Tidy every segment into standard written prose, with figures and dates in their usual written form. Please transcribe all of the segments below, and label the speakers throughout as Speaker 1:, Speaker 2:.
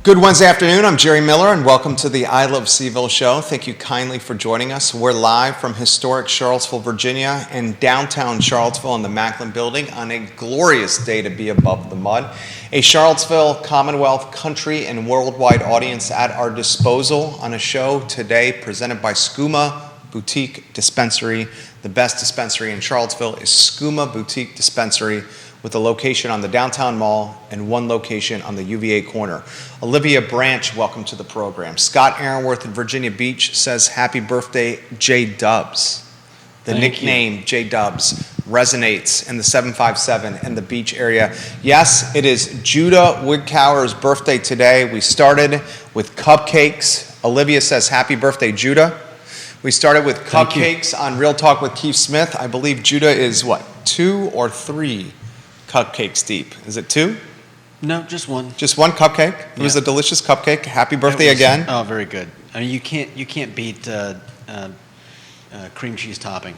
Speaker 1: Good Wednesday afternoon. I'm Jerry Miller, and welcome to the I Love CVille Show. Thank you kindly for joining us. We're live from historic Charlottesville, Virginia, and downtown Charlottesville in the Macklin Building on a glorious day to be above the mud. A Charlottesville, Commonwealth, country, and worldwide audience at our disposal on a show today presented by Skooma Boutique Dispensary. The best dispensary in Charlottesville is Skooma Boutique Dispensary, with a location on the downtown mall and one location on the UVA corner. Olivia Branch, welcome to the program. Scott Aaronworth in Virginia Beach says, happy birthday, J-Dubs. The nickname J-Dubs resonates in the 757 and the beach area. Yes, it is Judah Witkower's birthday today. We started with cupcakes. Olivia says, happy birthday, Judah. We started with cupcakes on Real Talk with Keith Smith. I believe Judah is, 2 or 3 cupcakes deep? Is it 2?
Speaker 2: No, just one.
Speaker 1: Just one cupcake? It was a delicious cupcake. Happy birthday again.
Speaker 2: Oh, very good. I mean, you can't beat cream cheese topping.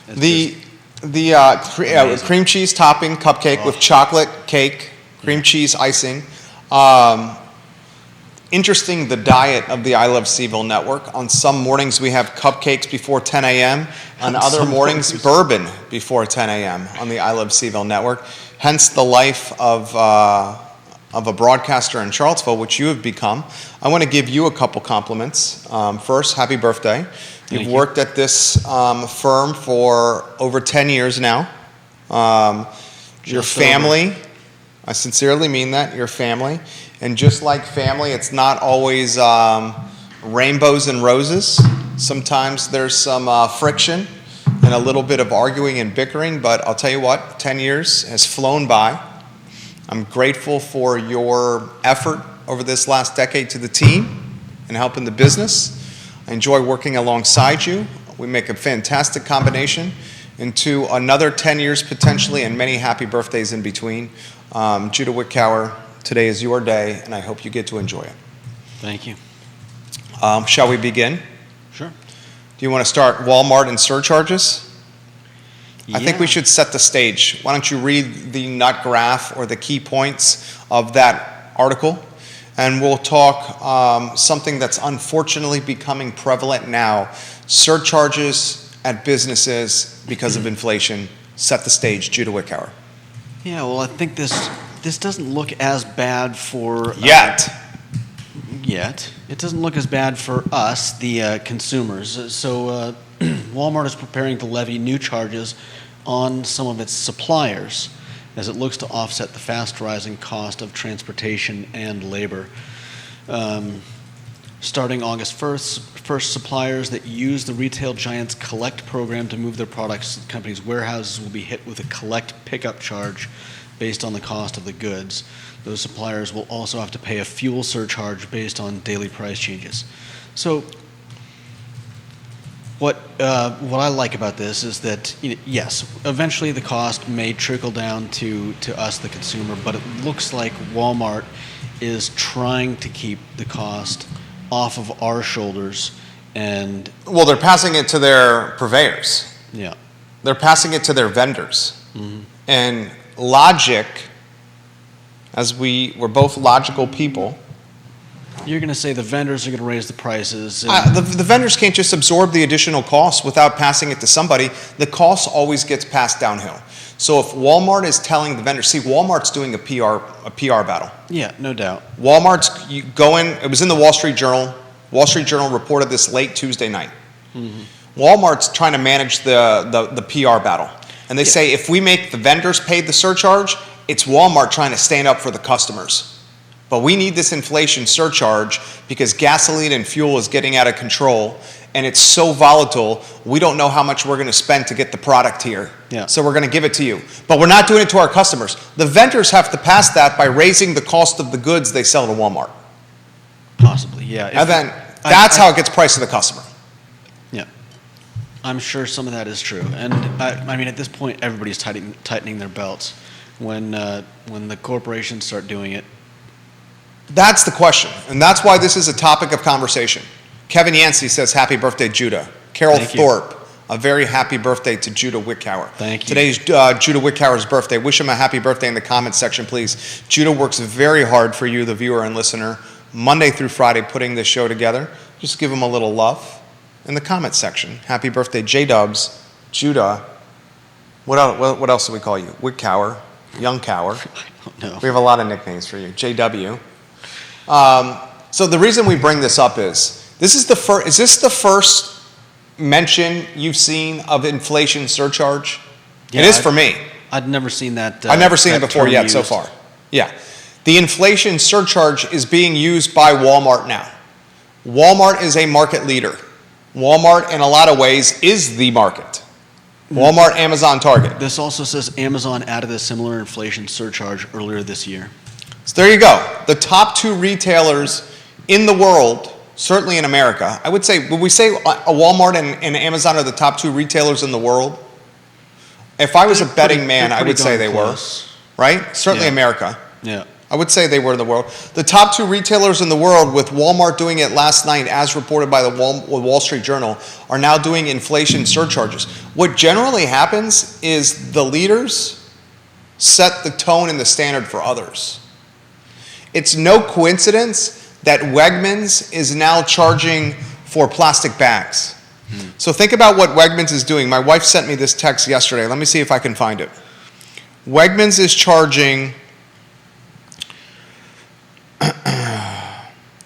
Speaker 1: It's cream cheese topping cupcake with chocolate cake, cream cheese icing. Interesting, the diet of the I Love CVille Network. On some mornings we have cupcakes before 10 a.m. On other mornings, bourbon before 10 a.m. on the I Love CVille Network. Hence the life of a broadcaster in Charlottesville, which you have become. I want to give you a couple compliments. First, happy birthday. You've worked at this firm for over 10 years now. Your family, I sincerely mean that, your family. And just like family, it's not always rainbows and roses. Sometimes there's some friction and a little bit of arguing and bickering, but I'll tell you what, 10 years has flown by. I'm grateful for your effort over this last decade to the team and helping the business. I enjoy working alongside you. We make a fantastic combination into another 10 years potentially and many happy birthdays in between. Judah Witkower, today is your day, and I hope you get to enjoy it.
Speaker 2: Thank you.
Speaker 1: Shall we begin?
Speaker 2: Sure.
Speaker 1: Do you want to start Walmart and surcharges?
Speaker 2: Yeah.
Speaker 1: I think we should set the stage. Why don't you read the nut graph or the key points of that article, and we'll talk something that's unfortunately becoming prevalent now, surcharges at businesses because of inflation. Set the stage, Judah Witkower.
Speaker 2: Yeah, well, I think this doesn't look as bad for...
Speaker 1: Yet.
Speaker 2: It doesn't look as bad for us, the consumers. So Walmart is preparing to levy new charges on some of its suppliers as it looks to offset the fast rising cost of transportation and labor. Starting August 1st, suppliers that use the retail giant's Collect program to move their products to the company's warehouses will be hit with a Collect pickup charge based on the cost of the goods. Those suppliers will also have to pay a fuel surcharge based on daily price changes. So what I like about this is that, yes, eventually the cost may trickle down to us, the consumer, but it looks like Walmart is trying to keep the cost off of our shoulders. And
Speaker 1: well, they're passing it to their purveyors.
Speaker 2: Yeah.
Speaker 1: They're passing it to their vendors.
Speaker 2: Mm-hmm.
Speaker 1: And logic, as we're both logical people.
Speaker 2: You're going to say the vendors are going to raise the prices.
Speaker 1: The vendors can't just absorb the additional costs without passing it to somebody. The cost always gets passed downhill. So if Walmart is telling the vendors, see, Walmart's doing a PR battle.
Speaker 2: Yeah, no doubt.
Speaker 1: Walmart's going, it was in the Wall Street Journal. Wall Street Journal reported this late Tuesday night. Mm-hmm. Walmart's trying to manage the PR battle. And they say if we make the vendors pay the surcharge, it's Walmart trying to stand up for the customers. But we need this inflation surcharge because gasoline and fuel is getting out of control and it's so volatile, we don't know how much we're going to spend to get the product here.
Speaker 2: Yeah.
Speaker 1: So we're going to give it to you. But we're not doing it to our customers. The vendors have to pass that by raising the cost of the goods they sell to Walmart.
Speaker 2: Possibly, yeah.
Speaker 1: And then that's how it gets priced to the customer.
Speaker 2: Yeah. I'm sure some of that is true. And I mean, at this point, everybody's tightening their belts. When the corporations start doing it.
Speaker 1: That's the question, and that's why this is a topic of conversation. Kevin Yancey says, happy birthday, Judah. Carol Thorpe, a very happy birthday to Judah Witkower.
Speaker 2: Thank you.
Speaker 1: Today's Judah Witkower's birthday. Wish him a happy birthday in the comments section, please. Judah works very hard for you, the viewer and listener. Monday through Friday putting this show together. Just give them a little love in the comment section. Happy birthday, J-Dubs, Judah. What else do we call you? Witkower, Young Cower.
Speaker 2: I don't know.
Speaker 1: We have a lot of nicknames for you. JW. So the reason we bring this up is this the first mention you've seen of inflation surcharge?
Speaker 2: Yeah,
Speaker 1: it is for me.
Speaker 2: I'd never seen that.
Speaker 1: I've never seen it before yet so far. Yeah. The inflation surcharge is being used by Walmart now. Walmart is a market leader. Walmart, in a lot of ways, is the market. Walmart, Amazon, Target.
Speaker 2: This also says Amazon added a similar inflation surcharge earlier this year.
Speaker 1: So there you go. The top two retailers in the world, certainly in America, would we say a Walmart and Amazon are the top two retailers in the world? If I was a betting man, I would say they were. Right? Certainly America.
Speaker 2: Yeah.
Speaker 1: I would say they were in the world. The top two retailers in the world, with Walmart doing it last night, as reported by the Wall Street Journal, are now doing inflation surcharges. What generally happens is the leaders set the tone and the standard for others. It's no coincidence that Wegmans is now charging for plastic bags. So think about what Wegmans is doing. My wife sent me this text yesterday. Let me see if I can find it. Wegmans is charging...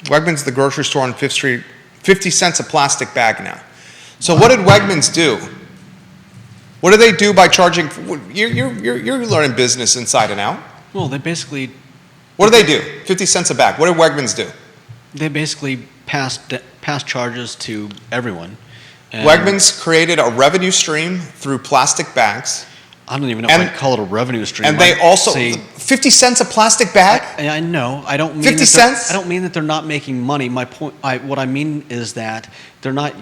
Speaker 1: Wegmans, the grocery store on 5th Street, 50 cents a plastic bag now. So what did Wegmans do? What do they do by charging? You're learning business inside and out.
Speaker 2: Well, they basically...
Speaker 1: What do they do? 50 cents a bag. What did Wegmans do?
Speaker 2: They basically pass charges to everyone.
Speaker 1: Wegmans created a revenue stream through plastic bags.
Speaker 2: I don't even know if I'd call it a revenue stream.
Speaker 1: And they also... 50 cents a plastic bag?
Speaker 2: I know. I don't mean
Speaker 1: 50 cents?
Speaker 2: I don't mean that they're not making money. My point, what I mean is that they're not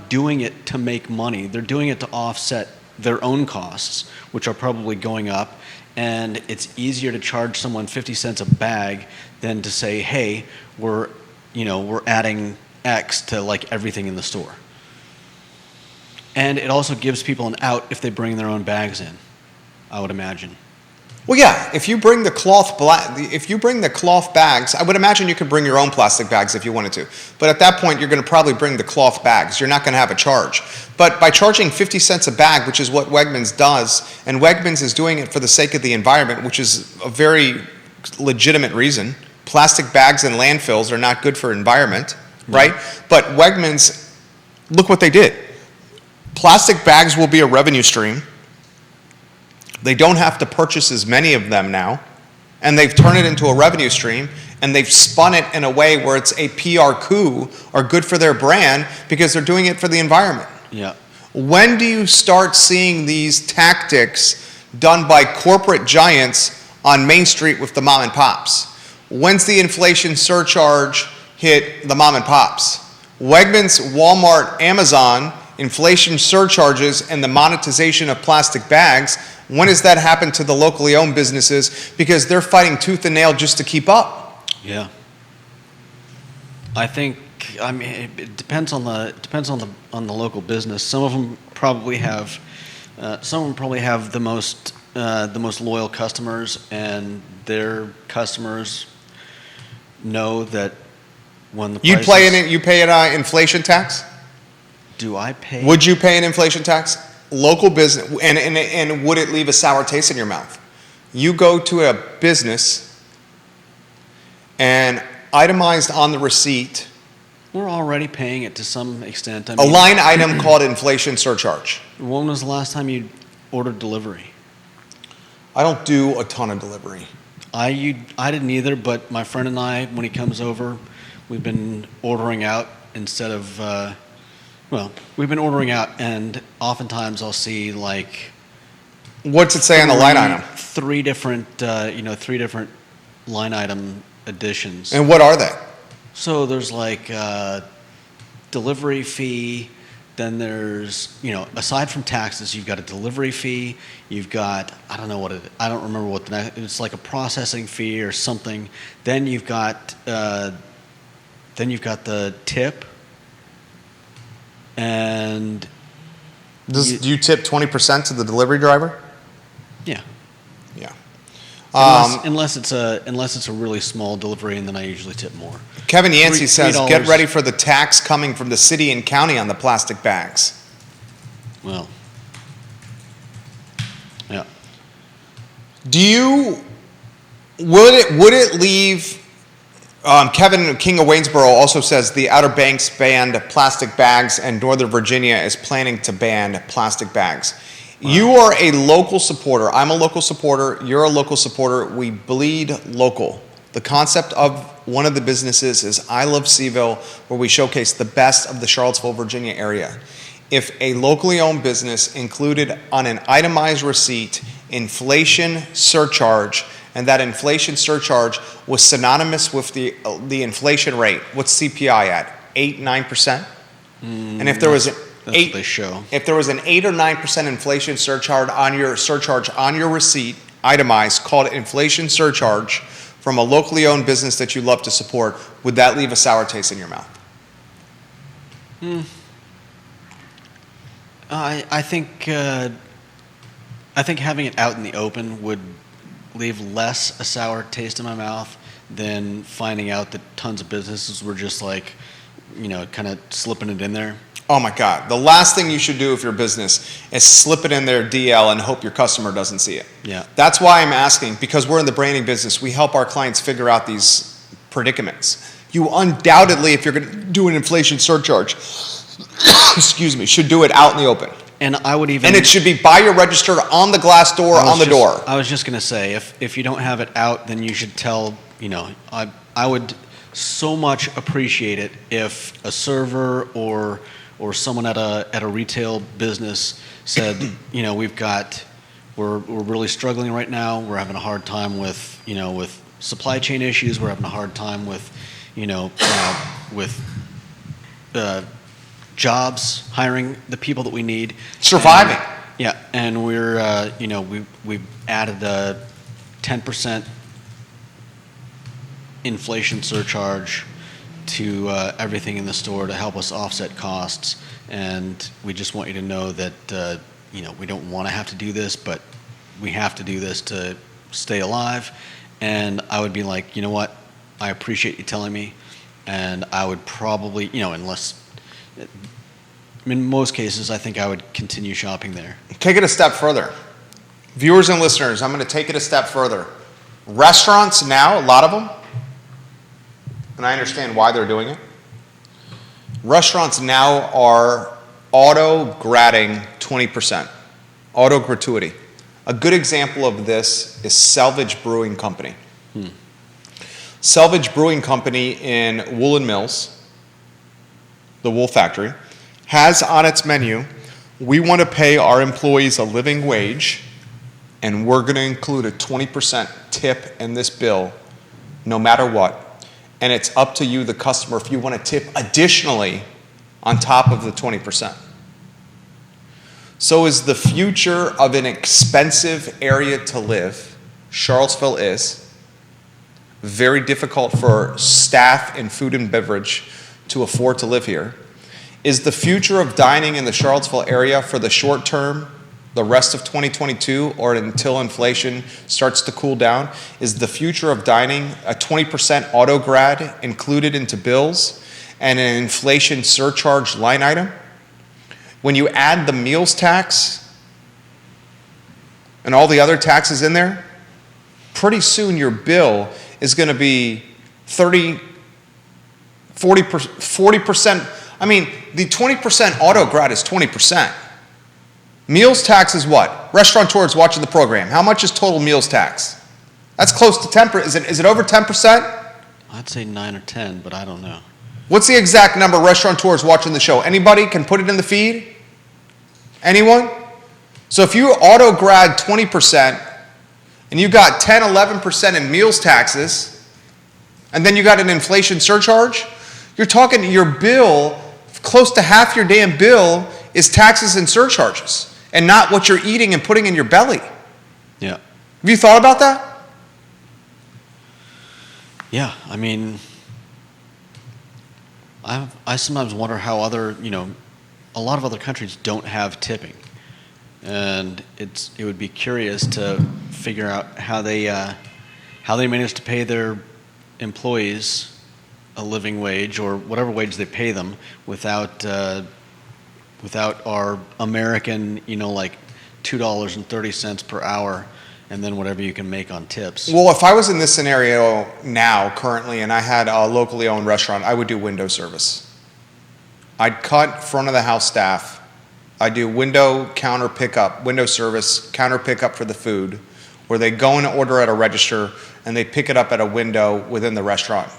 Speaker 2: doing it to make money. They're doing it to offset their own costs, which are probably going up. And it's easier to charge someone 50 cents a bag than to say, hey, we're adding X to like everything in the store. And it also gives people an out if they bring their own bags in, I would imagine.
Speaker 1: Well, yeah. If you bring the cloth bags, I would imagine you could bring your own plastic bags if you wanted to. But at that point, you're going to probably bring the cloth bags. You're not going to have a charge. But by charging 50 cents a bag, which is what Wegmans does, and Wegmans is doing it for the sake of the environment, which is a very legitimate reason. Plastic bags in landfills are not good for environment, right? But Wegmans, look what they did. Plastic bags will be a revenue stream. They don't have to purchase as many of them now, and they've turned it into a revenue stream, and they've spun it in a way where it's a PR coup or good for their brand because they're doing it for the environment.
Speaker 2: Yeah.
Speaker 1: When do you start seeing these tactics done by corporate giants on Main Street with the mom and pops? When's the inflation surcharge hit the mom and pops? Wegmans, Walmart, Amazon, inflation surcharges, and the monetization of plastic bags, when does that happen to the locally owned businesses? Because they're fighting tooth and nail just to keep up.
Speaker 2: Yeah. I mean, it depends on the local business. Some of them probably have the most loyal customers, and their customers know that when the prices...
Speaker 1: You pay an inflation tax?
Speaker 2: Do I pay?
Speaker 1: Would you pay an inflation tax? Local business, and would it leave a sour taste in your mouth? You go to a business and itemized on the receipt.
Speaker 2: We're already paying it to some extent.
Speaker 1: A line item called inflation surcharge.
Speaker 2: When was the last time you ordered delivery?
Speaker 1: I don't do a ton of delivery.
Speaker 2: I didn't either, but my friend and I, when he comes over, we've been ordering out instead of... we've been ordering out, and oftentimes I'll see like...
Speaker 1: What's it say on the line item?
Speaker 2: Three different line item additions.
Speaker 1: And what are they?
Speaker 2: So there's like delivery fee, then there's, aside from taxes, you've got a delivery fee, you've got, I don't remember what it's like a processing fee or something. Then you've got the tip. And
Speaker 1: do you tip 20% to the delivery driver?
Speaker 2: Yeah.
Speaker 1: Yeah.
Speaker 2: Unless it's a really small delivery, and then I usually tip more.
Speaker 1: Kevin Yancey says,
Speaker 2: $3.
Speaker 1: get ready for the tax coming from the city and county on the plastic bags.
Speaker 2: Well, yeah.
Speaker 1: Would it leave, Kevin King of Waynesboro also says the Outer Banks banned plastic bags and Northern Virginia is planning to ban plastic bags. Wow. You are a local supporter. I'm a local supporter. You're a local supporter. We bleed local. The concept of one of the businesses is I Love CVille, where we showcase the best of the Charlottesville, Virginia area. If a locally owned business included on an itemized receipt inflation surcharge, and that inflation surcharge was synonymous with the inflation rate, what's CPI at? 8, 9%? And if there was an if there was an 8 or 9% inflation surcharge on your receipt, itemized, called inflation surcharge from a locally owned business that you love to support, would that leave a sour taste in your mouth?
Speaker 2: I think having it out in the open would leave less a sour taste in my mouth than finding out that tons of businesses were just like, kind of slipping it in there.
Speaker 1: Oh my God. The last thing you should do if you're a business is slip it in their DL and hope your customer doesn't see it.
Speaker 2: Yeah.
Speaker 1: That's why I'm asking, because we're in the branding business. We help our clients figure out these predicaments. You undoubtedly, if you're going to do an inflation surcharge, excuse me, should do it out in the open.
Speaker 2: And I would even...
Speaker 1: And it should be by your register on the glass door, on the door.
Speaker 2: I was just going to say, if you don't have it out, then you should tell, I would so much appreciate it if a server or someone at a retail business said, we're really struggling right now. We're having a hard time with supply chain issues. We're having a hard time with jobs, hiring the people that we need,
Speaker 1: surviving.
Speaker 2: And we're we've added a 10% inflation surcharge to everything in the store to help us offset costs, and we just want you to know that we don't want to have to do this, but we have to do this to stay alive. And I would be like, you know what, I appreciate you telling me, and I would probably, unless, in most cases, I think I would continue shopping there.
Speaker 1: Take it a step further. Viewers and listeners, I'm going to take it a step further. Restaurants now, a lot of them, and I understand why they're doing it. Restaurants now are auto-gratting 20%, auto-gratuity. A good example of this is Selvage Brewing Company. Selvage Brewing Company in Woolen Mills, the wool factory, has on its menu, we want to pay our employees a living wage, and we're going to include a 20% tip in this bill, no matter what. And it's up to you, the customer, if you want to tip additionally on top of the 20%. So is the future of an expensive area to live, Charlottesville is, very difficult for staff in food and beverage to afford to live here. Is the future of dining in the Charlottesville area for the short term, the rest of 2022, or until inflation starts to cool down, is the future of dining a 20% auto grad included into bills and an inflation surcharge line item? When you add the meals tax and all the other taxes in there, pretty soon your bill is going to be 40%. I mean, the 20% auto grad is 20%. Meals tax is what? Restaurateurs watching the program. How much is total meals tax? That's close to 10%. Is it over 10%?
Speaker 2: I'd say 9 or 10, but I don't know.
Speaker 1: What's the exact number, restaurateurs watching the show? Anybody can put it in the feed? Anyone? So if you auto grad 20% and you got 10, 11% in meals taxes, and then you got an inflation surcharge, you're talking your bill, close to half your damn bill is taxes and surcharges, and not what you're eating and putting in your belly.
Speaker 2: Yeah.
Speaker 1: Have you thought about that?
Speaker 2: Yeah, I mean, I sometimes wonder how a lot of other countries don't have tipping. and it would be curious to figure out how they manage to pay their employees a living wage or whatever wage they pay them without our American, like $2.30 per hour, and then whatever you can make on tips.
Speaker 1: Well, if I was in this scenario now, currently, and I had a locally owned restaurant, I would do window service. I'd cut front of the house staff. I'd do window service, counter pickup for the food, where they go and order at a register and they pick it up at a window within the restaurant.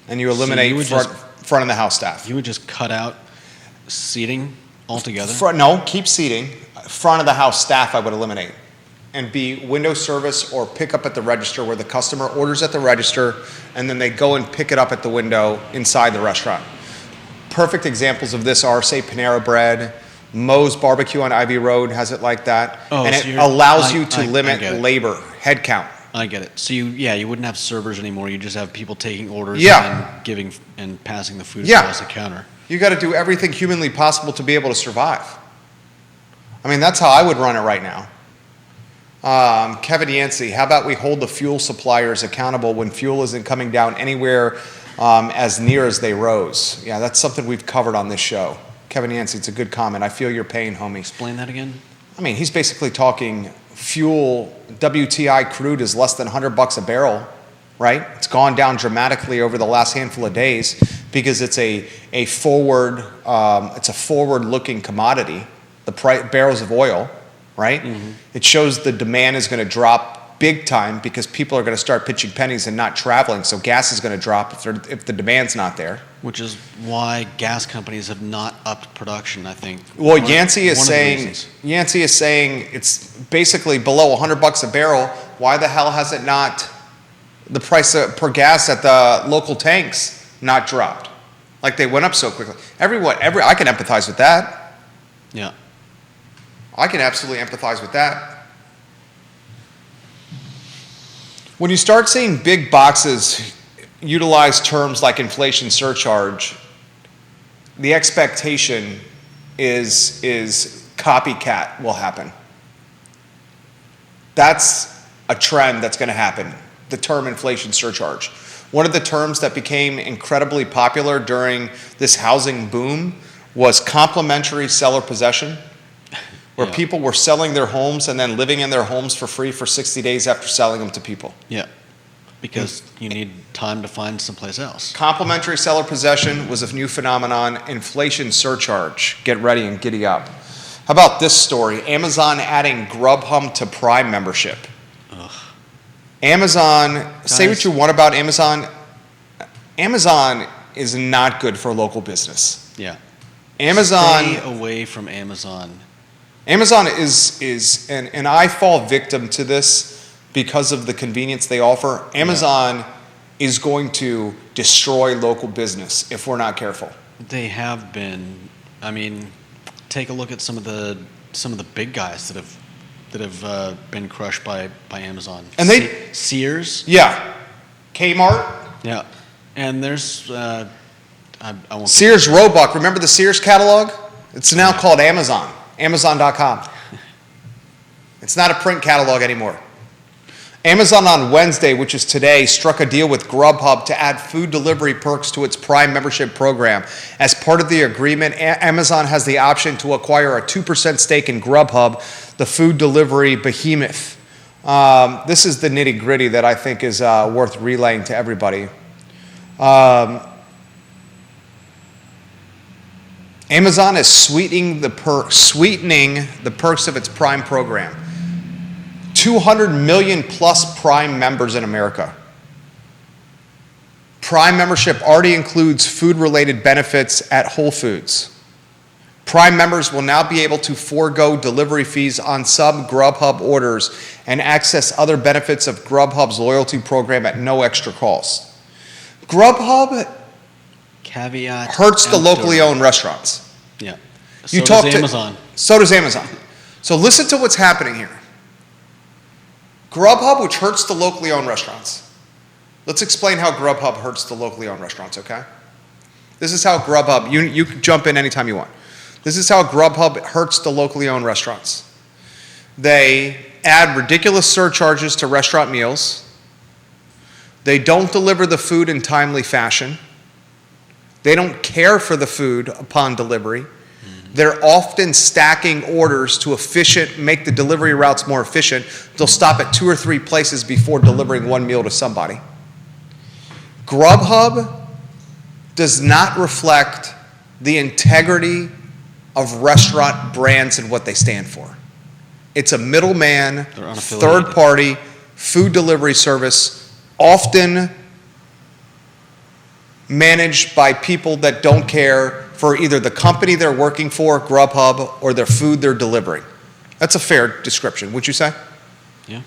Speaker 1: And you eliminate front of the house staff.
Speaker 2: You would just cut out seating altogether?
Speaker 1: Keep seating. Front of the house staff I would eliminate. And be window service or pick up at the register, where the customer orders at the register and then they go and pick it up at the window inside the restaurant. Perfect examples of this are, say, Panera Bread. Moe's Barbecue on Ivy Road has it like that. And it allows you to limit labor, head count.
Speaker 2: I get it. So you wouldn't have servers anymore. You just have people taking orders and giving and passing the food across the counter.
Speaker 1: You got to do everything humanly possible to be able to survive. I mean, that's how I would run it right now. Kevin Yancey, how about we hold the fuel suppliers accountable when fuel isn't coming down anywhere as near as they rose? Yeah, that's something we've covered on this show. Kevin Yancey, it's a good comment. I feel your pain, homie.
Speaker 2: Explain that again.
Speaker 1: I mean, he's basically talking fuel, WTI crude is less than $100 a barrel, right? It's gone down dramatically over the last handful of days because it's a forward-looking commodity, the barrels of oil, right? Mm-hmm. It shows the demand is going to drop big time because people are going to start pitching pennies and not traveling, so gas is going to drop if the demand's not there.
Speaker 2: Which is why gas companies have not upped production, I think.
Speaker 1: Well, Yancey is saying it's basically below $100 a barrel. Why the hell has it not, the price per gas at the local tanks not dropped? Like they went up so quickly. I can empathize with that.
Speaker 2: Yeah.
Speaker 1: I can absolutely empathize with that. When you start seeing big boxes utilize terms like inflation surcharge, the expectation is copycat will happen. That's a trend that's going to happen, the term inflation surcharge. One of the terms that became incredibly popular during this housing boom was complementary seller possession, where people were selling their homes and then living in their homes for free for 60 days after selling them to people.
Speaker 2: Yeah. Because you need time to find someplace else.
Speaker 1: Complementary seller possession was a new phenomenon. Inflation surcharge. Get ready and giddy up. How about this story? Amazon adding Grubhub to Prime membership.
Speaker 2: Ugh.
Speaker 1: Amazon, say what you want about Amazon. Amazon is not good for local business.
Speaker 2: Yeah.
Speaker 1: Amazon.
Speaker 2: Stay away from Amazon.
Speaker 1: Amazon is and I fall victim to this because of the convenience they offer. Amazon is going to destroy local business if we're not careful.
Speaker 2: They have been. I mean, take a look at some of the big guys that have been crushed by Amazon.
Speaker 1: And
Speaker 2: Sears.
Speaker 1: Yeah. Kmart.
Speaker 2: Yeah. And there's I won't.
Speaker 1: Sears Roebuck. Remember the Sears catalog? It's now called Amazon. Amazon.com. It's not a print catalog anymore. Amazon on Wednesday, which is today, struck a deal with Grubhub to add food delivery perks to its Prime membership program. As part of the agreement, Amazon has the option to acquire a 2% stake in Grubhub, the food delivery behemoth. This is the nitty-gritty that I think is worth relaying to everybody. Amazon is sweetening the perks of its Prime program. 200 million plus Prime members in America. Prime membership already includes food-related benefits at Whole Foods. Prime members will now be able to forego delivery fees on sub-Grubhub orders and access other benefits of Grubhub's loyalty program at no extra cost. Grubhub
Speaker 2: Caveat
Speaker 1: hurts the locally owned restaurants.
Speaker 2: Yeah.
Speaker 1: So
Speaker 2: does Amazon.
Speaker 1: So does Amazon. So listen to what's happening here. Grubhub, which hurts the locally owned restaurants. Let's explain how Grubhub hurts the locally owned restaurants, okay? This is how Grubhub, you can jump in anytime you want. This is how Grubhub hurts the locally owned restaurants. They add ridiculous surcharges to restaurant meals. They don't deliver the food in timely fashion. They don't care for the food upon delivery. They're often stacking orders to make the delivery routes more efficient. They'll stop at 2 or 3 places before delivering one meal to somebody. Grubhub does not reflect the integrity of restaurant brands and what they stand for. It's a middleman, third-party food delivery service, often managed by people that don't care for either the company they're working for, Grubhub, or their food they're delivering. That's a fair description, would you say?
Speaker 2: Yeah.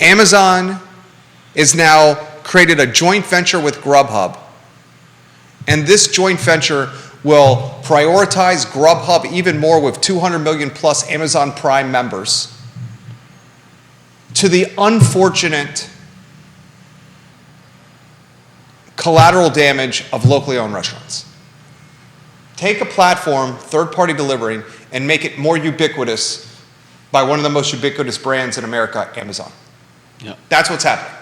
Speaker 1: Amazon is now created a joint venture with Grubhub, and this joint venture will prioritize Grubhub even more with 200 million plus Amazon Prime members, to the unfortunate collateral damage of locally owned restaurants. Take a platform, third-party delivering, and make it more ubiquitous by one of the most ubiquitous brands in America, Amazon.
Speaker 2: Yeah.
Speaker 1: That's what's happening.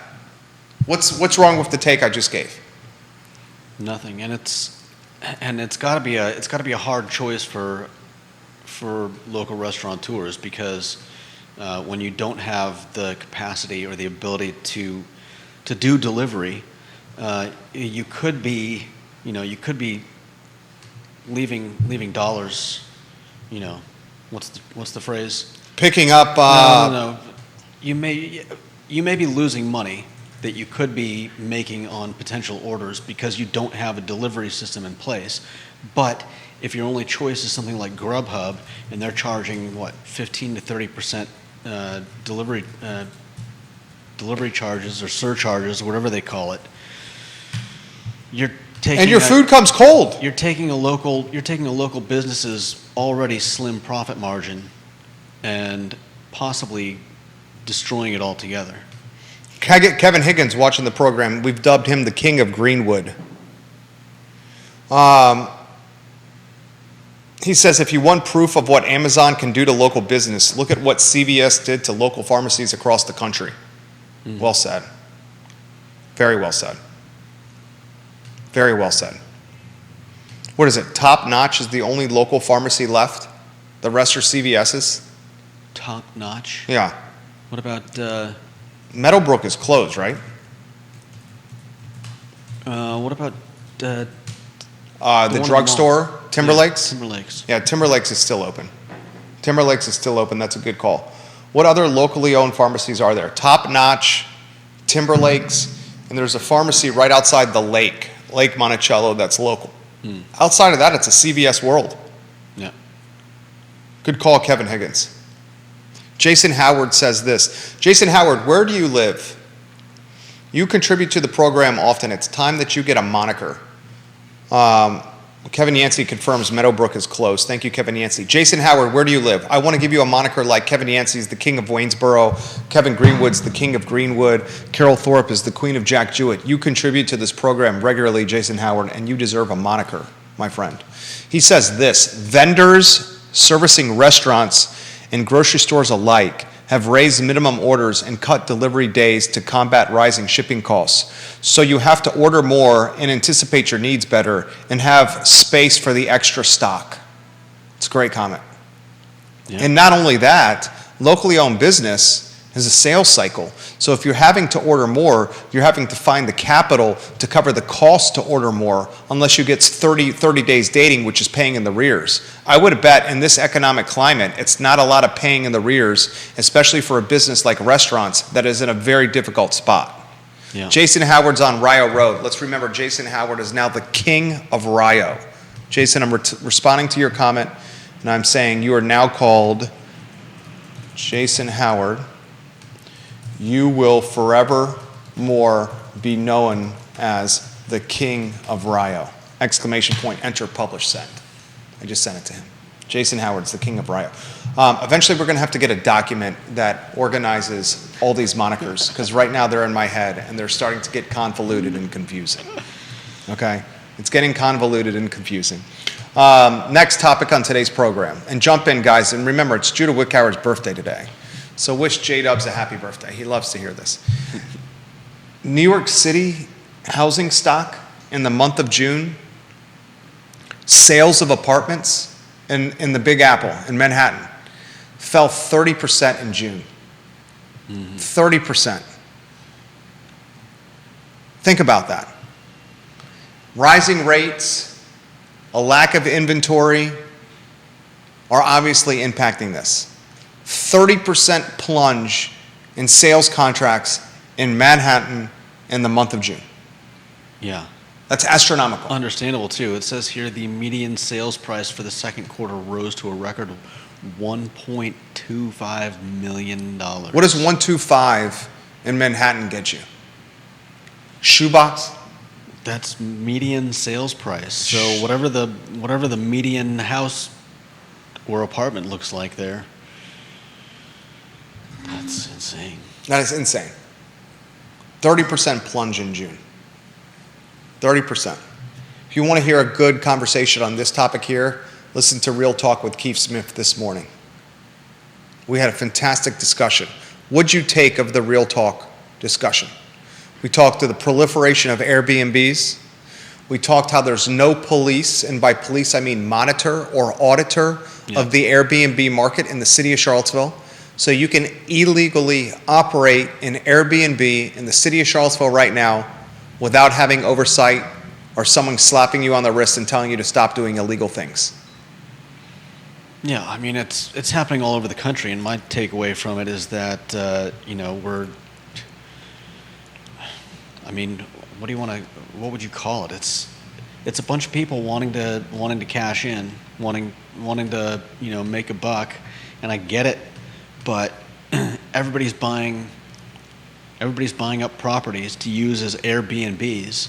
Speaker 1: What's wrong with the take I just gave?
Speaker 2: Nothing, and it's got to be a hard choice for local restaurateurs, because when you don't have the capacity or the ability to do delivery, you could be leaving dollars, what's the phrase?
Speaker 1: Picking up.
Speaker 2: No. You may be losing money that you could be making on potential orders because you don't have a delivery system in place. But if your only choice is something like Grubhub, and they're charging 15 to 30% delivery charges or surcharges, whatever they call it,
Speaker 1: and your food comes cold.
Speaker 2: You're taking a local business's already slim profit margin and possibly destroying it altogether.
Speaker 1: Kevin Higgins watching the program, we've dubbed him the King of Greenwood. He says, if you want proof of what Amazon can do to local business, look at what CVS did to local pharmacies across the country. Well said. Very well said. Very well said. What is it? Top Notch is the only local pharmacy left? The rest are CVS's?
Speaker 2: Top Notch?
Speaker 1: Yeah.
Speaker 2: What about...
Speaker 1: Meadowbrook is closed, right?
Speaker 2: what about...
Speaker 1: the drugstore, Timberlakes?
Speaker 2: Yeah, Timberlakes.
Speaker 1: Yeah, Timberlakes is still open. Timberlakes is still open. That's a good call. What other locally owned pharmacies are there? Top Notch, Timberlakes, and there's a pharmacy right outside the Lake Monticello, that's local. Outside of that, it's a CVS World.
Speaker 2: Yeah.
Speaker 1: Good call, Kevin Higgins. Jason Howard says this. Jason Howard, where do you live? You contribute to the program often. It's time that you get a moniker. Kevin Yancey confirms Meadowbrook is closed. Thank you, Kevin Yancey. Jason Howard, where do you live? I want to give you a moniker like Kevin Yancey's the King of Waynesboro, Kevin Greenwood's the King of Greenwood, Carol Thorpe is the Queen of Jack Jewett. You contribute to this program regularly, Jason Howard, and you deserve a moniker, my friend. He says this: vendors servicing restaurants and grocery stores alike have raised minimum orders and cut delivery days to combat rising shipping costs. So you have to order more and anticipate your needs better and have space for the extra stock. It's a great comment. Yeah. And not only that, locally owned business has a sales cycle. So if you're having to order more, you're having to find the capital to cover the cost to order more, unless you get 30 days dating, which is paying in the rears. I would bet in this economic climate, it's not a lot of paying in the rears, especially for a business like restaurants that is in a very difficult spot. Yeah. Jason Howard's on Rio Road. Let's remember, Jason Howard is now the king of Rio. Jason, I'm responding to your comment, and I'm saying you are now called Jason Howard. You will forevermore be known as the King of Rio. Exclamation point, enter, publish, send. I just sent it to him. Jason Howard's the King of Rio. Eventually we're going to have to get a document that organizes all these monikers, because right now they're in my head and they're starting to get convoluted and confusing. Okay? It's getting convoluted and confusing. Next topic on today's program. And jump in, guys, and remember, it's Judah Witkower's birthday today. So wish J-Dubs a happy birthday. He loves to hear this. New York City housing stock in the month of June, sales of apartments in the Big Apple in Manhattan fell 30% in June. 30%. Think about that. Rising rates, a lack of inventory are obviously impacting this. 30% plunge in sales contracts in Manhattan in the month of June.
Speaker 2: Yeah.
Speaker 1: That's astronomical.
Speaker 2: Understandable, too. It says here the median sales price for the second quarter rose to a record $1.25 million.
Speaker 1: What does 125 in Manhattan get you? Shoebox?
Speaker 2: That's median sales price. So whatever the median house or apartment looks like there, that's insane.
Speaker 1: That is insane. 30% plunge in June. 30%. If you want to hear a good conversation on this topic here, listen to Real Talk with Keith Smith this morning. We had a fantastic discussion. What'd you take of the Real Talk discussion? We talked to the proliferation of Airbnbs. We talked how there's no police, and by police I mean monitor or auditor of the Airbnb market in the city of Charlottesville. So you can illegally operate an Airbnb in the city of Charlottesville right now without having oversight or someone slapping you on the wrist and telling you to stop doing illegal things.
Speaker 2: Yeah, I mean, it's happening all over the country, and my takeaway from it is that, what would you call it? It's a bunch of people wanting to cash in, wanting to, make a buck, and I get it, but everybody's buying up properties to use as Airbnbs,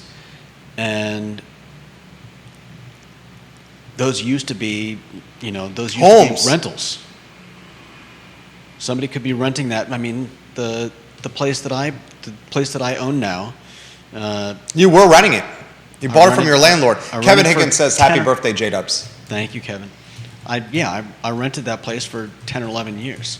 Speaker 2: and those used to be,
Speaker 1: Homes.
Speaker 2: rentals. Somebody could be renting that. I mean, the place that I own now.
Speaker 1: You were renting it. You bought it from your landlord.
Speaker 2: I
Speaker 1: Kevin
Speaker 2: rented
Speaker 1: Higgins says, happy birthday, J-Dubs.
Speaker 2: Thank you, Kevin. I rented that place for 10 or 11 years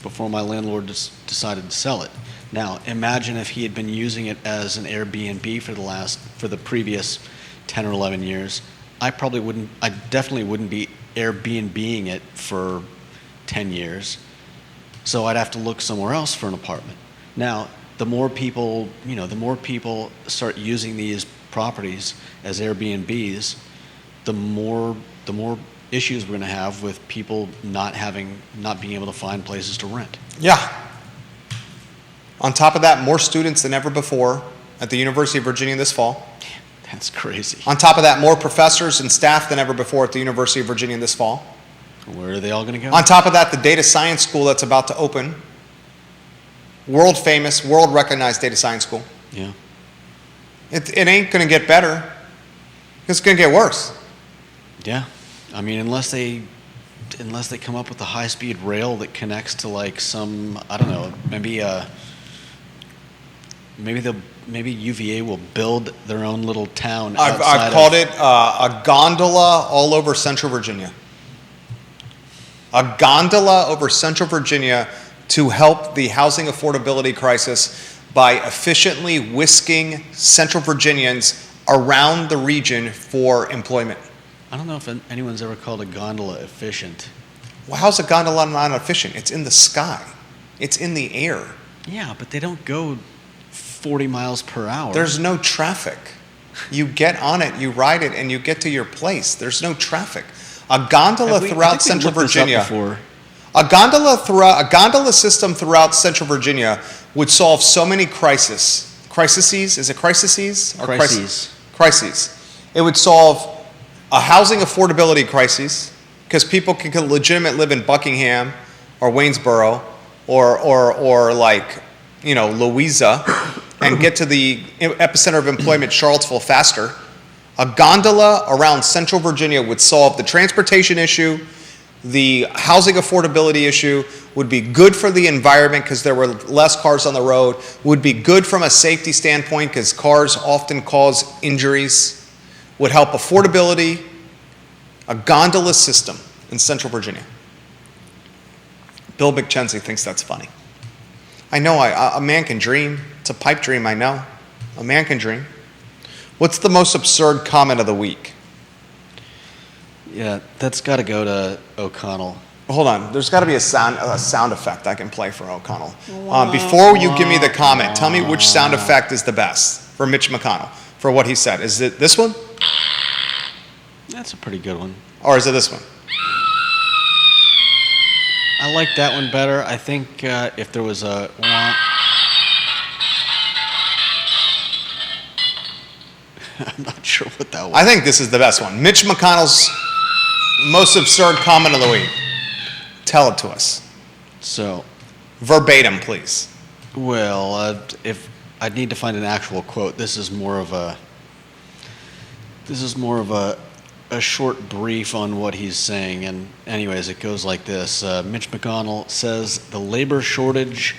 Speaker 2: before my landlord decided to sell it. Now, imagine if he had been using it as an Airbnb for the previous 10 or 11 years. I definitely wouldn't be Airbnb-ing it for 10 years. So I'd have to look somewhere else for an apartment. Now, the more people start using these properties as Airbnbs, the more issues we're going to have with people not being able to find places to rent.
Speaker 1: Yeah. On top of that, more students than ever before at the University of Virginia this fall.
Speaker 2: That's crazy.
Speaker 1: On top of that, more professors and staff than ever before at the University of Virginia this fall.
Speaker 2: Where are they all going to go?
Speaker 1: On top of that, the data science school that's about to open. World famous, world recognized data science school.
Speaker 2: Yeah.
Speaker 1: It ain't going to get better. It's going to get worse.
Speaker 2: Yeah. I mean, unless they come up with a high-speed rail that connects to like some, I don't know, maybe UVA will build their own little town outside.
Speaker 1: I've called it a gondola all over Central Virginia. A gondola over Central Virginia to help the housing affordability crisis by efficiently whisking Central Virginians around the region for employment.
Speaker 2: I don't know if anyone's ever called a gondola efficient.
Speaker 1: Well, how's a gondola not efficient? It's in the sky. It's in the air.
Speaker 2: Yeah, but they don't go 40 miles per hour.
Speaker 1: There's no traffic. You get on it, you ride it, and you get to your place. There's no traffic. A gondola throughout Central Virginia. A gondola system throughout Central Virginia would solve so many crises. Crises? Is it crises? Or
Speaker 2: crises.
Speaker 1: Crises. It would solve a housing affordability crisis because people can legitimately live in Buckingham or Waynesboro or like, Louisa and get to the epicenter of employment, Charlottesville, faster. A gondola around Central Virginia would solve the transportation issue, the housing affordability issue, would be good for the environment because there were less cars on the road, would be good from a safety standpoint because cars often cause injuries, would help affordability. A gondola system in Central Virginia. Bill McChenzie thinks that's funny. I know a man can dream. It's a pipe dream, I know. A man can dream. What's the most absurd comment of the week?
Speaker 2: Yeah, that's got to go to O'Connell.
Speaker 1: Hold on. There's got to be a sound effect I can play for O'Connell. Before you give me the comment, tell me which sound effect is the best for Mitch McConnell for what he said. Is it this one?
Speaker 2: That's a pretty good one.
Speaker 1: Or is it this one?
Speaker 2: I like that one better. I think if there was a... I'm not sure what that was.
Speaker 1: I think this is the best one. Mitch McConnell's most absurd comment of the week. Tell it to us.
Speaker 2: So...
Speaker 1: Verbatim, please.
Speaker 2: Well, if I need to find an actual quote, this is more of a short brief on what he's saying. And anyways, it goes like this. Mitch McConnell says the labor shortage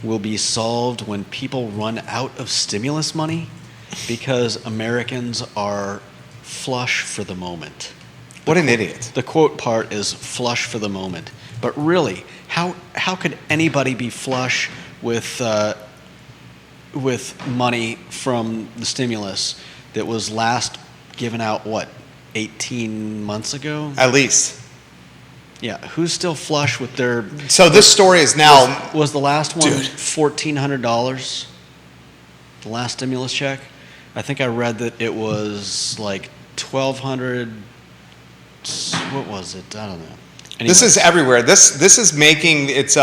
Speaker 2: will be solved when people run out of stimulus money because Americans are flush for the moment.
Speaker 1: What an idiot.
Speaker 2: The quote part is flush for the moment. But really, how could anybody be flush with money from the stimulus that was last given out, 18 months ago?
Speaker 1: At least.
Speaker 2: Yeah, who's still flush with their...
Speaker 1: So this story is now...
Speaker 2: Was the last one
Speaker 1: Dude.
Speaker 2: $1,400? The last stimulus check? I think I read that it was like $1,200... What was it? I don't know. Anyways.
Speaker 1: This is everywhere. This is making its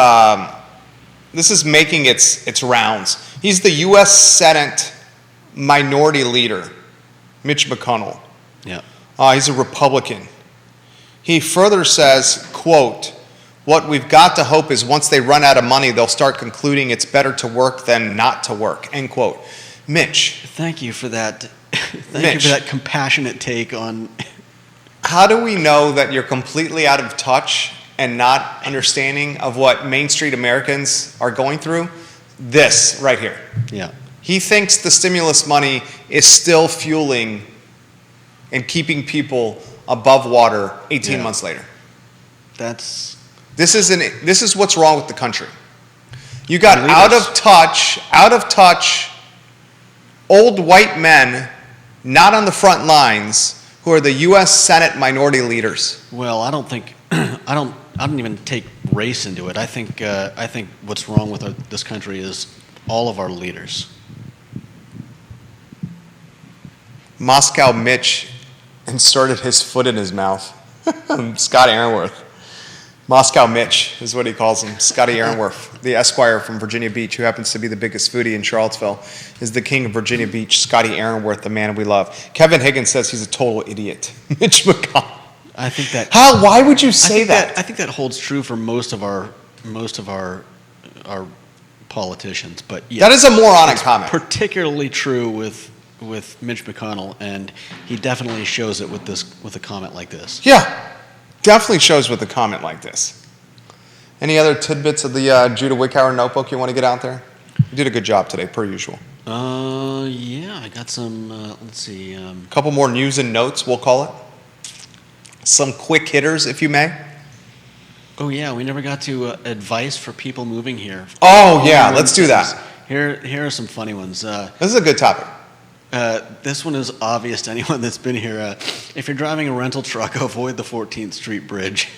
Speaker 1: rounds. He's the U.S. Senate Minority Leader, Mitch McConnell.
Speaker 2: Yeah.
Speaker 1: He's a Republican. He further says, quote, "What we've got to hope is once they run out of money, they'll start concluding it's better to work than not to work," end quote. Mitch.
Speaker 2: Thank you for that. Thank you for that compassionate take on...
Speaker 1: How do we know that you're completely out of touch and not understanding of what Main Street Americans are going through? This right here.
Speaker 2: Yeah.
Speaker 1: He thinks the stimulus money is still fueling and keeping people above water 18 months later.
Speaker 2: That's...
Speaker 1: This is what's wrong with the country. You got out of touch old white men not on the front lines who are the U.S. Senate minority leaders.
Speaker 2: Well, I don't think I don't even take race into it. I think what's wrong with this country is all of our leaders.
Speaker 1: Moscow Mitch inserted his foot in his mouth. Scott Aaronworth. Moscow Mitch is what he calls him. Scotty Aaronworth, the Esquire from Virginia Beach, who happens to be the biggest foodie in Charlottesville, is the king of Virginia Beach. Scotty Aaronworth, the man we love. Kevin Higgins says he's a total idiot. Mitch McConnell.
Speaker 2: I think that...
Speaker 1: Why would you say that?
Speaker 2: I think that holds true for most of our politicians, but yes,
Speaker 1: that is a moronic comment.
Speaker 2: Particularly true with Mitch McConnell, and he definitely shows it with a comment like this.
Speaker 1: Yeah, definitely shows with a comment like this. Any other tidbits of the Judah Witkower notebook you want to get out there? You did a good job today, per usual.
Speaker 2: Yeah, I got some, let's see.
Speaker 1: A couple more news and notes, we'll call it. Some quick hitters, if you may.
Speaker 2: Oh, yeah, we never got to advice for people moving here.
Speaker 1: Oh, yeah, let's do that.
Speaker 2: Here are some funny ones.
Speaker 1: This is a good topic.
Speaker 2: This one is obvious to anyone that's been here. If you're driving a rental truck, avoid the 14th Street Bridge.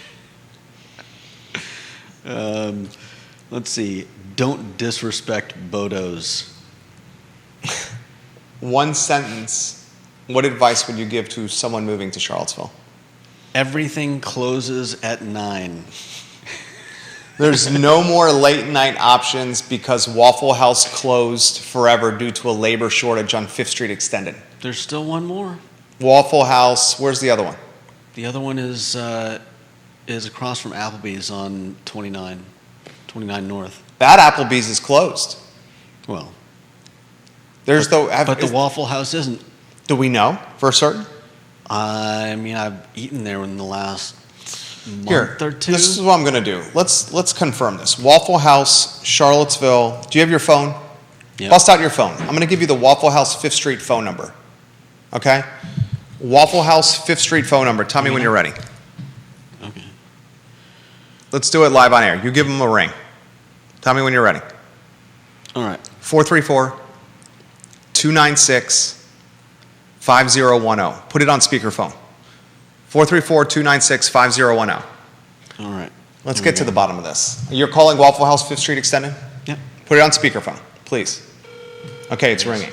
Speaker 2: Let's see. Don't disrespect Bodos.
Speaker 1: One sentence. What advice would you give to someone moving to Charlottesville?
Speaker 2: Everything closes at 9.
Speaker 1: There's no more late night options because Waffle House closed forever due to a labor shortage on 5th Street Extended.
Speaker 2: There's still one more.
Speaker 1: Waffle House, where's the other one?
Speaker 2: The other one is across from Applebee's on 29 North.
Speaker 1: That Applebee's is closed.
Speaker 2: Well,
Speaker 1: but
Speaker 2: the Waffle House isn't.
Speaker 1: Do we know for certain?
Speaker 2: I mean, I've eaten there in the last month or two.
Speaker 1: This is what I'm going to do. Let's confirm this. Waffle House, Charlottesville. Do you have your phone?
Speaker 2: Yep.
Speaker 1: Bust out your phone. I'm going to give you the Waffle House 5th Street phone number. Okay? Waffle House 5th Street phone number. Tell me when you're ready.
Speaker 2: Okay.
Speaker 1: Let's do it live on air. You give them a ring. Tell me when you're ready.
Speaker 2: All right.
Speaker 1: 434-296-5010. Put it on speakerphone. 434-296-5010.
Speaker 2: All right.
Speaker 1: Let's get to the bottom of this. You're calling Waffle House 5th Street Extended?
Speaker 2: Yep.
Speaker 1: Put it on speakerphone, please. Okay, it's ringing.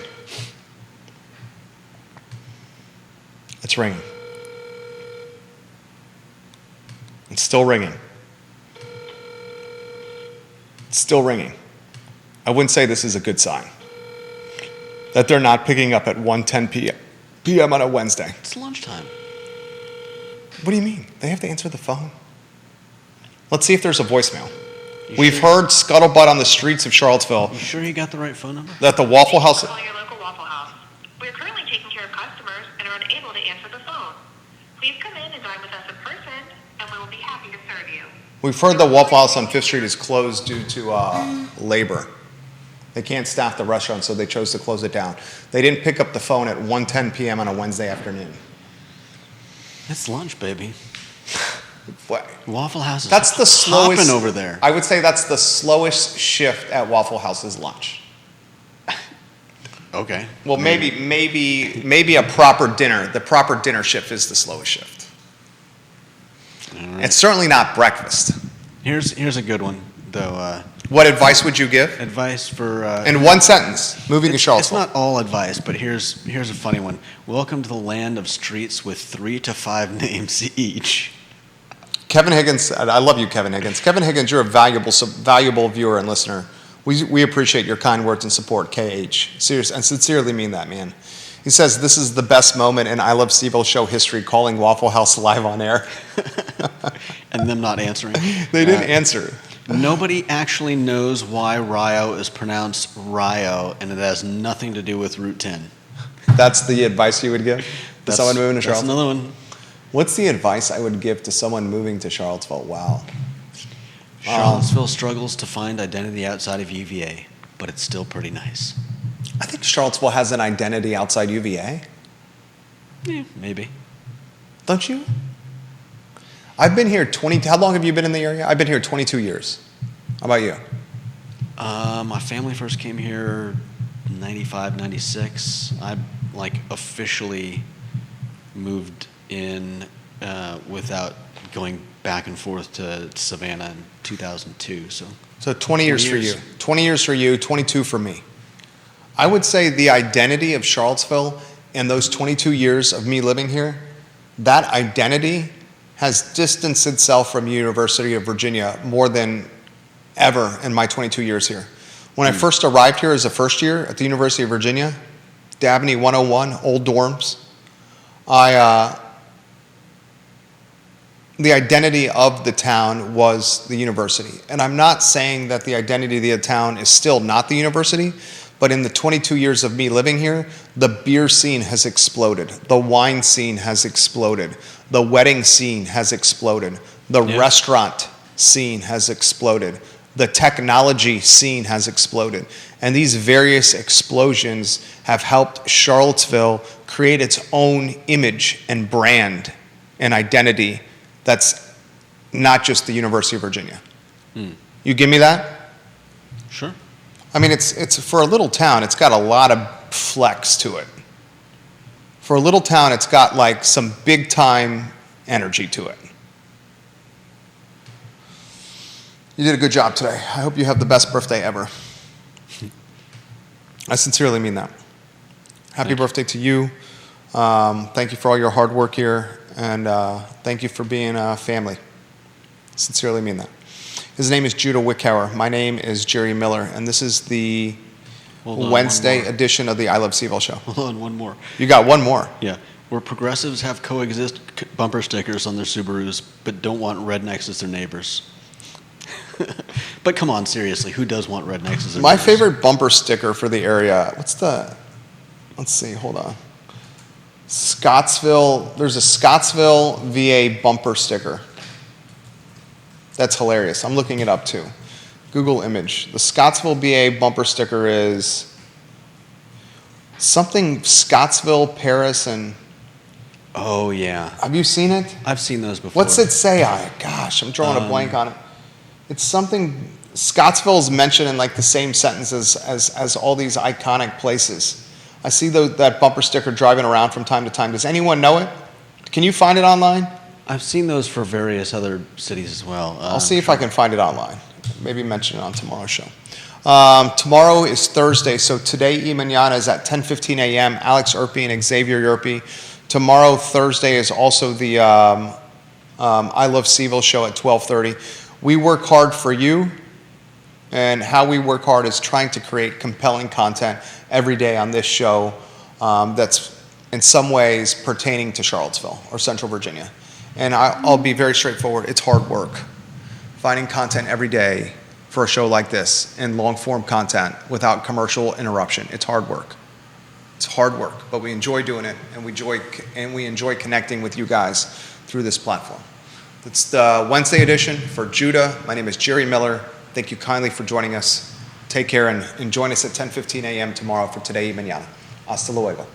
Speaker 1: It's ringing. It's still ringing. It's still ringing. I wouldn't say this is a good sign. That they're not picking up at 1:10 p.m. on a Wednesday.
Speaker 2: It's lunchtime.
Speaker 1: What do you mean? They have to answer the phone. Let's see if there's a voicemail.
Speaker 2: You
Speaker 1: We've
Speaker 2: sure?
Speaker 1: heard scuttlebutt on the streets of Charlottesville
Speaker 2: You sure you got the right phone number?
Speaker 1: that the Waffle House...
Speaker 3: Calling your local Waffle House. We are currently taking care of customers and are unable to answer the phone. Please come in and dine with us in person, and we will be happy to serve you.
Speaker 1: We've heard the Waffle House on 5th Street is closed due to labor. They can't staff the restaurant, so they chose to close it down. They didn't pick up the phone at 1:10 p.m. on a Wednesday afternoon.
Speaker 2: It's lunch, baby.
Speaker 1: What?
Speaker 2: Waffle House is
Speaker 1: That's the slowest...
Speaker 2: hopping over there.
Speaker 1: I would say that's the slowest shift at Waffle House is lunch.
Speaker 2: Okay.
Speaker 1: Well, maybe a proper dinner. The proper dinner shift is the slowest shift.
Speaker 2: All right.
Speaker 1: It's certainly not breakfast.
Speaker 2: Here's a good one, though.
Speaker 1: What advice would you give?
Speaker 2: Advice for...
Speaker 1: In one sentence, moving to
Speaker 2: It's
Speaker 1: Charlottesville.
Speaker 2: not all advice, but here's a funny one. Welcome to the land of streets with 3 to 5 names each.
Speaker 1: Kevin Higgins, I love you, Kevin Higgins. Kevin Higgins, you're a valuable viewer and listener. We appreciate your kind words and support, KH. Serious, and sincerely mean that, man. He says, this is the best moment in I Love CVille Show history, calling Waffle House live on air.
Speaker 2: And them not answering.
Speaker 1: They didn't answer.
Speaker 2: Nobody actually knows why Rio is pronounced Rio, and it has nothing to do with Route 10.
Speaker 1: That's the advice you would give to someone moving to
Speaker 2: That's
Speaker 1: Charlottesville?
Speaker 2: another one.
Speaker 1: What's the advice I would give to someone moving to Charlottesville? Wow.
Speaker 2: Charlottesville struggles to find identity outside of UVA, but it's still pretty nice.
Speaker 1: I think Charlottesville has an identity outside UVA.
Speaker 2: Yeah, maybe.
Speaker 1: Don't you? I've been here how long have you been in the area? I've been here 22 years. How about you?
Speaker 2: My family first came here 95, 96. I officially moved in without going back and forth to Savannah in 2002. So
Speaker 1: 20 years for you. 20 years for you, 22 for me. I would say the identity of Charlottesville and those 22 years of me living here, that identity has distanced itself from University of Virginia more than ever in my 22 years here. When I first arrived here as a first year at the University of Virginia, Dabney 101, old dorms, the identity of the town was the university. And I'm not saying that the identity of the town is still not the university, but in the 22 years of me living here, the beer scene has exploded. The wine scene has exploded. The wedding scene has exploded. The restaurant scene has exploded. The technology scene has exploded. And these various explosions have helped Charlottesville create its own image and brand and identity that's not just the University of Virginia. You give me that?
Speaker 2: Sure.
Speaker 1: I mean, it's for a little town, it's got a lot of flex to it. For a little town, it's got like some big time energy to it. You did a good job today. I hope you have the best birthday ever. I sincerely mean that. Happy birthday to you. Thank you for all your hard work here, and thank you for being a family. Sincerely mean that. His name is Judah Witkower. My name is Jerry Miller, and this is the Wednesday edition of the I Love CVille Show.
Speaker 2: Hold on, one more.
Speaker 1: You got one more.
Speaker 2: Yeah. Where progressives have coexist bumper stickers on their Subarus, but don't want rednecks as their neighbors. But come on, seriously, who does want rednecks as their
Speaker 1: My
Speaker 2: neighbors?
Speaker 1: favorite bumper sticker for the area, let's see, hold on. Scottsville, there's a Scottsville, VA bumper sticker. That's hilarious. I'm looking it up too. Google image. The Scottsville, VA bumper sticker is something Scottsville, Paris, and...
Speaker 2: Oh, yeah.
Speaker 1: Have you seen it?
Speaker 2: I've seen those before.
Speaker 1: What's it say on it? Gosh, I'm drawing a blank on it. It's something Scottsville is mentioned in like the same sentence as all these iconic places. I see that bumper sticker driving around from time to time. Does anyone know it? Can you find it online?
Speaker 2: I've seen those for various other cities as well.
Speaker 1: I'll see if I can find it online. Maybe mention it on tomorrow's show. Tomorrow is Thursday, so today y mañana is at 10:15 a.m. Alex Erpy and Xavier Yerpy. Tomorrow, Thursday, is also the I Love CVille Show at 12:30. We work hard for you, and how we work hard is trying to create compelling content every day on this show that's in some ways pertaining to Charlottesville or Central Virginia. And I'll be very straightforward. It's hard work. Finding content every day for a show like this and long-form content without commercial interruption. It's hard work. It's hard work, but we enjoy doing it, and we enjoy connecting with you guys through this platform. That's the Wednesday edition. For Judah, my name is Jerry Miller. Thank you kindly for joining us. Take care and join us at 10:15 a.m. tomorrow for Today y Mañana. Hasta luego.